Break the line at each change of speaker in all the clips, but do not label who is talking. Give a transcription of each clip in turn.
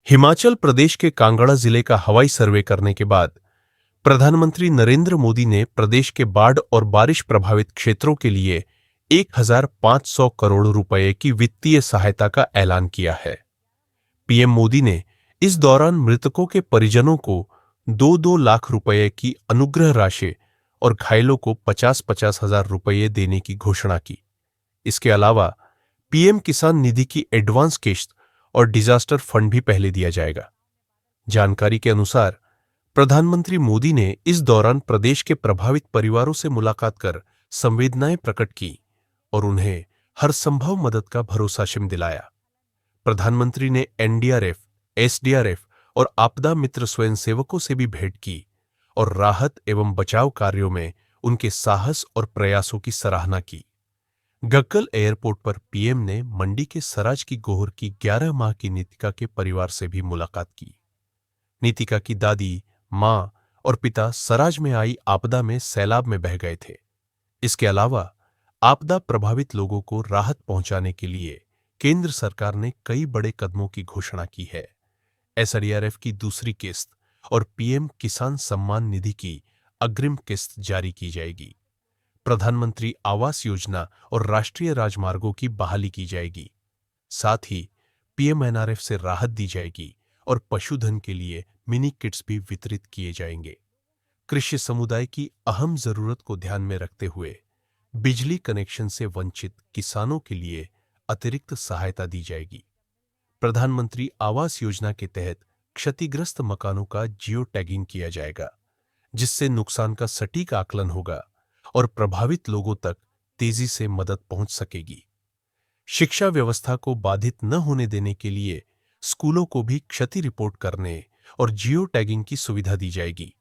हिमाचल प्रदेश के कांगड़ा जिले का हवाई सर्वे करने के बाद प्रधानमंत्री नरेंद्र मोदी ने प्रदेश के बाढ़ और बारिश प्रभावित क्षेत्रों के लिए 1,500 करोड़ रुपए की वित्तीय सहायता का ऐलान किया है। पीएम मोदी ने इस दौरान मृतकों के परिजनों को 2-2 लाख रुपए की अनुग्रह राशि और घायलों को 50-50 हजार रुपए देने की घोषणा की। इसके अलावा पीएम किसान निधि की एडवांस किश्त और डिजास्टर फंड भी पहले दिया जाएगा। जानकारी के अनुसार प्रधानमंत्री मोदी ने इस दौरान प्रदेश के प्रभावित परिवारों से मुलाकात कर संवेदनाएं प्रकट की और उन्हें हर संभव मदद का भरोसा दिलाया। प्रधानमंत्री ने एनडीआरएफ, एसडीआरएफ और आपदा मित्र स्वयंसेवकों से भी भेंट की और राहत एवं बचाव कार्यों में उनके साहस और प्रयासों की सराहना की। गग्गल एयरपोर्ट पर पीएम ने मंडी के सराज की गोहर की 11 माह की नीतिका के परिवार से भी मुलाकात की। नीतिका की दादी, मां और पिता सराज में आई आपदा में सैलाब में बह गए थे। इसके अलावा आपदा प्रभावित लोगों को राहत पहुंचाने के लिए केंद्र सरकार ने कई बड़े कदमों की घोषणा की है। एसडीआरएफ की दूसरी किस्त और पीएम किसान सम्मान निधि की अग्रिम किस्त जारी की जाएगी। प्रधानमंत्री आवास योजना और राष्ट्रीय राजमार्गों की बहाली की जाएगी। साथ ही पीएमएनआरएफ से राहत दी जाएगी और पशुधन के लिए मिनी किट्स भी वितरित किए जाएंगे। कृषि समुदाय की अहम जरूरत को ध्यान में रखते हुए बिजली कनेक्शन से वंचित किसानों के लिए अतिरिक्त सहायता दी जाएगी। प्रधानमंत्री आवास योजना के तहत क्षतिग्रस्त मकानों का जियो टैगिंग किया जाएगा, जिससे नुकसान का सटीक आकलन होगा और प्रभावित लोगों तक तेजी से मदद पहुंच सकेगी। शिक्षा व्यवस्था को बाधित न होने देने के लिए स्कूलों को भी क्षति रिपोर्ट करने और जियो टैगिंग की सुविधा दी जाएगी,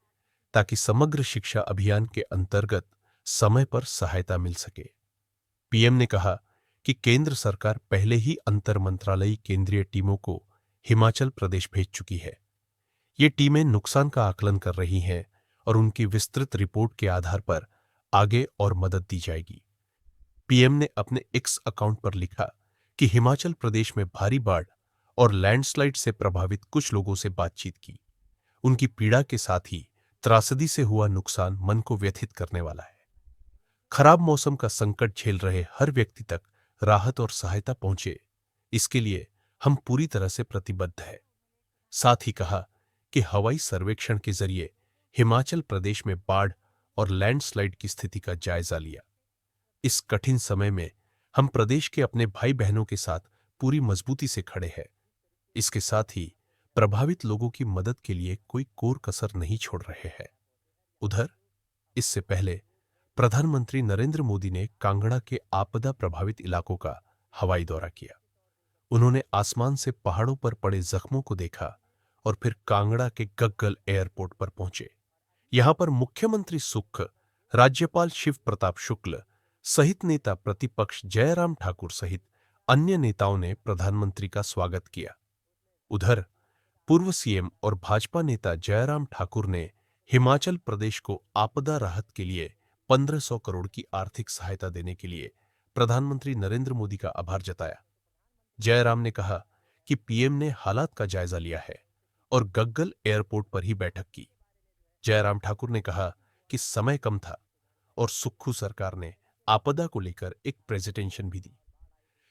ताकि समग्र शिक्षा अभियान के अंतर्गत समय पर सहायता मिल सके। पीएम ने कहा कि केंद्र सरकार पहले ही अंतर मंत्रालयी केंद्रीय टीमों को हिमाचल प्रदेश भेज चुकी है। ये टीमें नुकसान का आकलन कर रही हैं और उनकी विस्तृत रिपोर्ट के आधार पर आगे और मदद दी जाएगी। पीएम ने अपने एक्स अकाउंट पर लिखा कि हिमाचल प्रदेश में भारी बाढ़ और लैंडस्लाइड से प्रभावित कुछ लोगों से बातचीत की। उनकी पीड़ा के साथ ही त्रासदी से हुआ नुकसान मन को व्यथित करने वाला है। खराब मौसम का संकट झेल रहे हर व्यक्ति तक राहत और सहायता पहुंचे, इसके लिए हम पूरी तरह से प्रतिबद्ध हैं। साथ ही कहा कि हवाई सर्वेक्षण के जरिए हिमाचल प्रदेश में बाढ़ और लैंडस्लाइड की स्थिति का जायजा लिया। इस कठिन समय में हम प्रदेश के अपने भाई बहनों के साथ पूरी मजबूती से खड़े हैं। इसके साथ ही प्रभावित लोगों की मदद के लिए कोई कोर कसर नहीं छोड़ रहे हैं। उधर इससे पहले प्रधानमंत्री नरेंद्र मोदी ने कांगड़ा के आपदा प्रभावित इलाकों का हवाई दौरा किया। उन्होंने आसमान से पहाड़ों पर पड़े जख्मों को देखा और फिर कांगड़ा के गग्गल एयरपोर्ट पर पहुंचे। यहां पर मुख्यमंत्री सुख, राज्यपाल शिव प्रताप शुक्ल सहित नेता प्रतिपक्ष जयराम ठाकुर सहित अन्य नेताओं ने प्रधानमंत्री का स्वागत किया। उधर पूर्व सीएम और भाजपा नेता जयराम ठाकुर ने हिमाचल प्रदेश को आपदा राहत के लिए 1500 करोड़ की आर्थिक सहायता देने के लिए प्रधानमंत्री नरेंद्र मोदी का आभार जताया। जयराम ने कहा कि पीएम ने हालात का जायजा लिया है और गग्गल एयरपोर्ट पर ही बैठक की। जयराम ठाकुर ने कहा कि समय कम था और सुक्खू सरकार ने आपदा को लेकर एक प्रेजेंटेशन भी दी।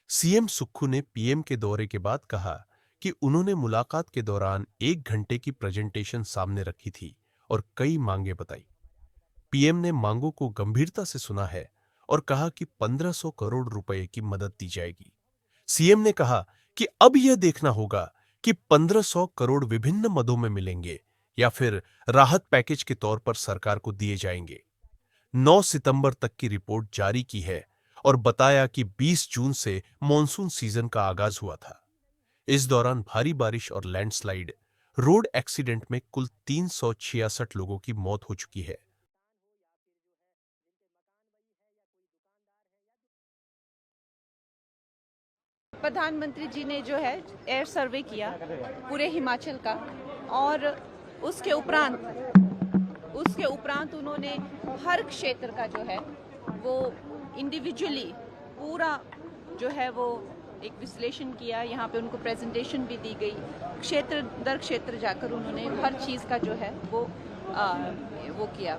सीएम सुक्खू ने पीएम के दौरे के बाद कहा कि उन्होंने मुलाकात के दौरान 1 घंटे की प्रेजेंटेशन सामने रखी थी और कई मांगे बताई। पीएम ने मांगों को गंभीरता से सुना है और कहा कि 1500 करोड़ रुपए की मदद दी जाएगी। सीएम ने कहा कि अब यह देखना होगा कि 1500 करोड़ विभिन्न मदों में मिलेंगे या फिर राहत पैकेज के तौर पर सरकार को दिए जाएंगे। 9 सितंबर तक की रिपोर्ट जारी की है और बताया कि 20 जून से मॉनसून सीजन का आगाज हुआ था। इस दौरान भारी बारिश और लैंडस्लाइड, रोड एक्सीडेंट में कुल 366 लोगों की मौत हो चुकी है।
प्रधानमंत्री जी ने जो है एयर सर्वे किया पूरे हिमाचल का और उसके उपरांत उन्होंने हर क्षेत्र का जो है वो इंडिविजुअली पूरा जो है वो एक विश्लेषण किया, यहाँ पे उनको प्रेजेंटेशन भी दी गई, क्षेत्र दर क्षेत्र जाकर उन्होंने हर चीज़ का जो है वो किया।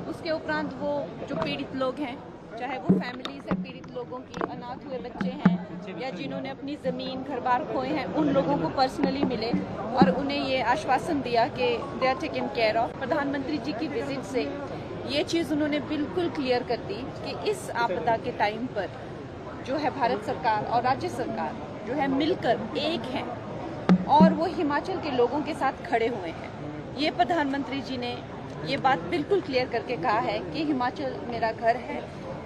उसके उपरांत वो जो पीड़ित लोग हैं, चाहे वो फैमिलीज है पीड़ित लोगों की, अनाथ हुए बच्चे हैं या जिन्होंने अपनी ज़मीन घर बार खोए हैं, उन लोगों को पर्सनली मिले और उन्हें ये आश्वासन दिया कि they are taken care of. प्रधानमंत्री जी की विजिट से ये चीज़ उन्होंने बिल्कुल क्लियर कर दी कि इस आपदा के टाइम पर जो है भारत सरकार और राज्य सरकार जो है मिलकर एक हैं और वो हिमाचल के लोगों के साथ खड़े हुए हैं। ये प्रधानमंत्री जी ने ये बात बिल्कुल क्लियर करके कहा है कि हिमाचल मेरा घर है,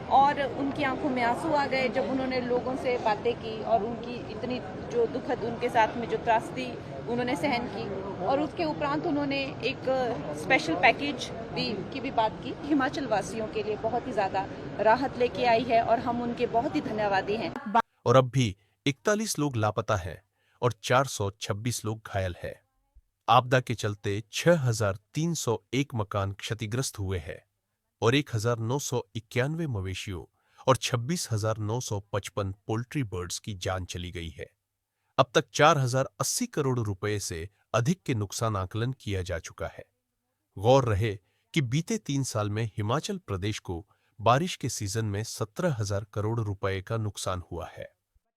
और उनकी आंखों में आंसू आ गए जब उन्होंने लोगों से बातें की और उनकी इतनी जो दुखद उनके साथ में जो त्रासदी उन्होंने सहन की, और उसके उपरांत उन्होंने एक स्पेशल पैकेज की भी बात की। हिमाचल वासियों के लिए बहुत ही ज़्यादा राहत लेके आई है और हम उनके बहुत ही धन्यवादी हैं।
और अब भी 41 लोग लापता हैं और 426 लोग घायल हैं। आपदा के चलते 6,301 मकान क्षतिग्रस्त हुए हैं और 1,991 मवेशियों और 26,955 पोल्ट्री बर्ड्स की जान चली गई है। अब तक 4,080 करोड़ रुपए से अधिक के नुकसान आकलन किया जा चुका है। गौर रहे कि बीते 3 साल में हिमाचल प्रदेश को बारिश के सीजन में 17,000 करोड़ रुपए का नुकसान हुआ है।